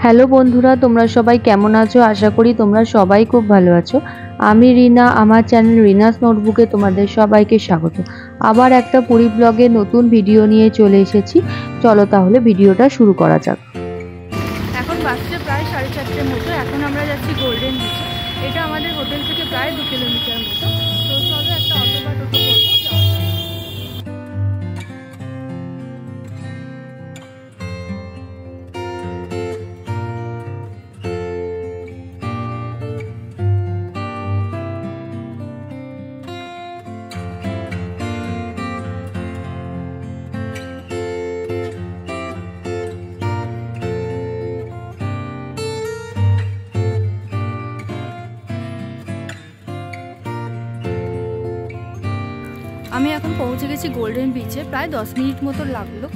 Hello বন্ধুরা, তোমরা সবাই কেমন আছো? আশা করি তোমরা সবাই খুব ভালো আছো। আমি রিনা, আমার চ্যানেল রিনাস নোটবুকে তোমাদের সবাইকে স্বাগত। আবার একটা পুরী ব্লগে নতুন ভিডিও নিয়ে চলে এসেছি। চলো তাহলে ভিডিওটা শুরু করা যাক। এখন বাজছে প্রায় 4:30 মতো। এখন আমরা যাচ্ছি গোল্ডেন বিচ। এটা আমাদের হোটেল থেকে প্রায় 2 কিলোমিটার মতো। তো চলো একটা অটো বা টোটো করবো, যাওয়া যাক। আমি এখন পৌঁছে গেছি গোল্ডেন বিচে। প্রায় 10 মিনিট মতো লাগলো,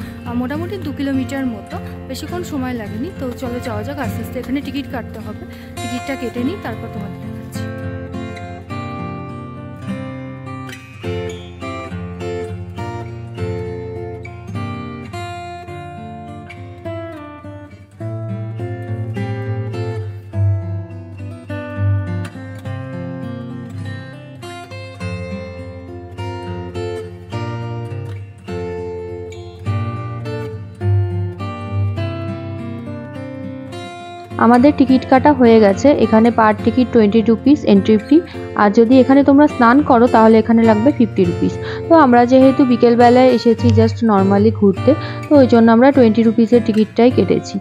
মোটামুটি 2 কিলোমিটার মতো, বেশিক্ষণ সময় লাগেনি। তো চলো যাওয়া যাক আস্তে আস্তে। এখানে টিকিট কাটতে হবে, টিকিটটা কেটে নিই, তারপর তোমাদের দেখাচ্ছি। আমাদের টিকিট কাটা হয়ে গেছে। এখানে পার টিকিট 20 রুপিস এন্ট্রি ফি, আর যদি এখানে তোমরা স্নান করো তাহলে এখানে লাগবে 50 রুপিস। তো আমরা যেহেতু বিকেলবেলায় এসেছি জাস্ট নর্মালি ঘুরতে, তো ওই জন্য আমরা 20 রুপিসের টিকিটটাই কেটেছি।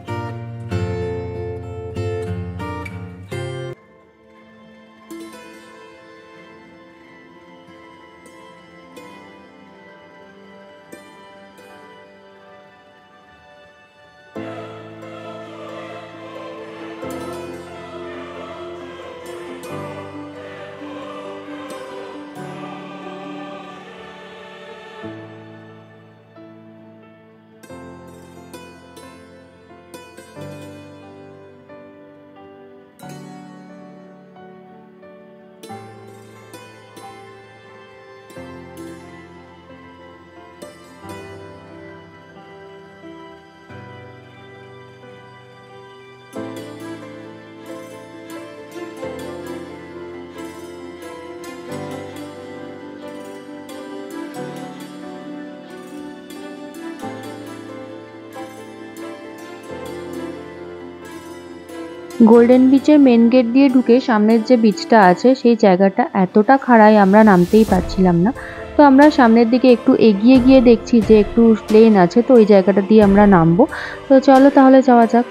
গোল্ডেন বিচের মেন গেট দিয়ে ঢুকে সামনের যে বিচটা আছে সেই জায়গাটা এতটা খাড়াই আমরা নামতেই পারছিলাম না। তো আমরা সামনের দিকে একটু এগিয়ে গিয়ে দেখছি যে একটু প্লেন আছে, তো ওই জায়গাটা দিয়ে আমরা নামবো। তো চলো তাহলে যাওয়া যাক।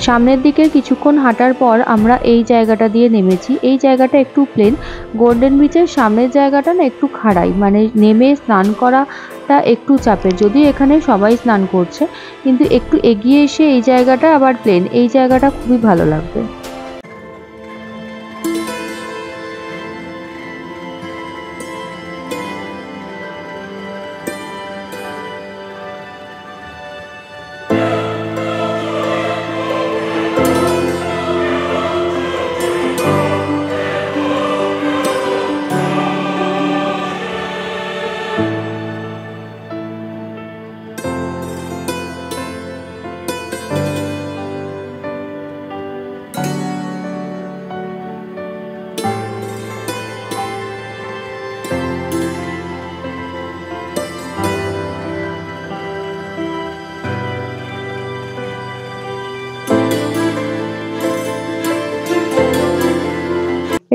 সামনের দিকে কিছুক্ষণ হাঁটার পর আমরা এই জায়গাটা দিয়ে নেমেছি। এই জায়গাটা একটু প্লেন। গোল্ডেন বিচের সামনের জায়গাটা না একটু খাড়াই, মানে নেমে স্নান করাটা একটু চাপের। যদিও এখানে সবাই স্নান করছে, কিন্তু একটু এগিয়ে এসে এই জায়গাটা আবার প্লেন। এই জায়গাটা খুবই ভালো লাগবে।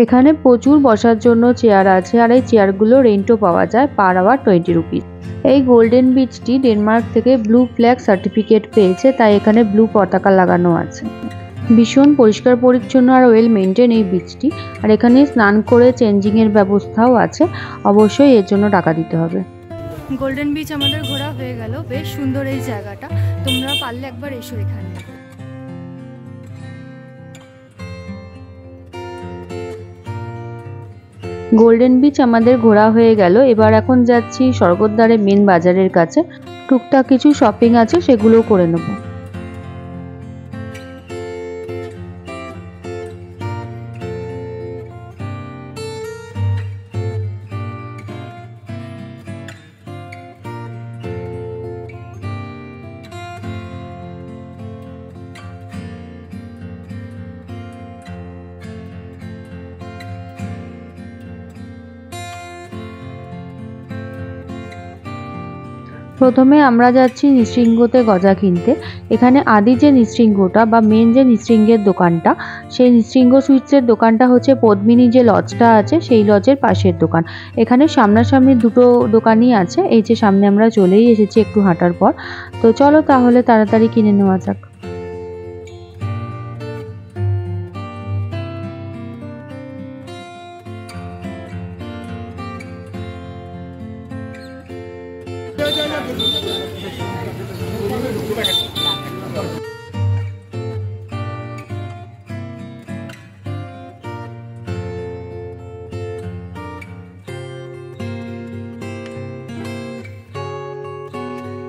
এখানে প্রচুর বসার জন্য চেয়ার আছে, আর এই চেয়ারগুলো রেন্টও পাওয়া যায়, পার আওয়ার 20 রুপিস। এই গোল্ডেন বিচটি ডেনমার্ক থেকে ব্লু ফ্ল্যাগ সার্টিফিকেট পেয়েছে, তাই এখানে ব্লু পতাকা লাগানো আছে। ভীষণ পরিষ্কার পরিচ্ছন্ন আর ওয়েল মেনটেন এই বিচটি। আর এখানে স্নান করে চেঞ্জিংয়ের ব্যবস্থাও আছে, অবশ্যই এর জন্য টাকা দিতে হবে। গোল্ডেন বিচ আমাদের ঘোরা হয়ে গেল। বেশ সুন্দর এই জায়গাটা, তোমরা পারলে একবার এসো এখানে। গোল্ডেন বিচ আমাদের ঘোরা হয়ে গেল। এবার এখন যাচ্ছি স্বর্গদ্বারে মেন বাজারের কাছে। টুকটাক কিছু শপিং আছে, সেগুলোও করে নেব। প্রথমে আমরা যাচ্ছি নৃসিংহতে গজা কিনতে। এখানে আদি যে নৃসিংহটা বা মেন যে নৃসিংহের দোকানটা, সেই নৃসিংহ সুইটসের দোকানটা হচ্ছে পদ্মিনী যে লজটা আছে সেই লজের পাশের দোকান। এখানে সামনাসামনি দুটো দোকানই আছে। এই যে সামনে আমরা চলেই এসেছি একটু হাঁটার পর। তো চলো তাহলে তাড়াতাড়ি কিনে নেওয়া যাক।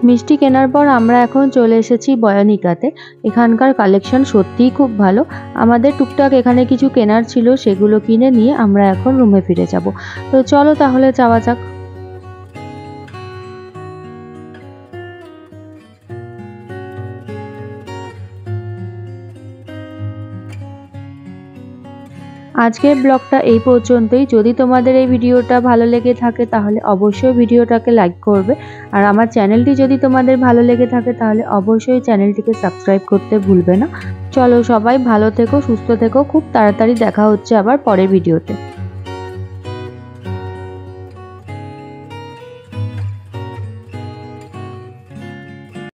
মিষ্টি কেনার পর আমরা এখন চলে এসেছি বয়ানিকাতে। এখানকার কালেকশন সত্যিই খুব ভালো। আমাদের টুকটাক এখানে কিছু কেনার ছিল, সেগুলো কিনে নিয়ে আমরা এখন রুমে ফিরে যাব। তো চলো তাহলে যাওয়া যাক। আজকের ব্লগটা এই পর্যন্তই। যদি তোমাদের এই ভিডিওটা ভালো লেগে থাকে তাহলে অবশ্যই ভিডিওটাকে লাইক করবে, আর আমার চ্যানেলটি যদি তোমাদের ভালো লেগে থাকে তাহলে অবশ্যই চ্যানেলটিকে সাবস্ক্রাইব করতে ভুলবে না। চলো সবাই ভালো থেকো, সুস্থ থেকো। খুব তাড়াতাড়ি দেখা হচ্ছে আবার পরের ভিডিওতে।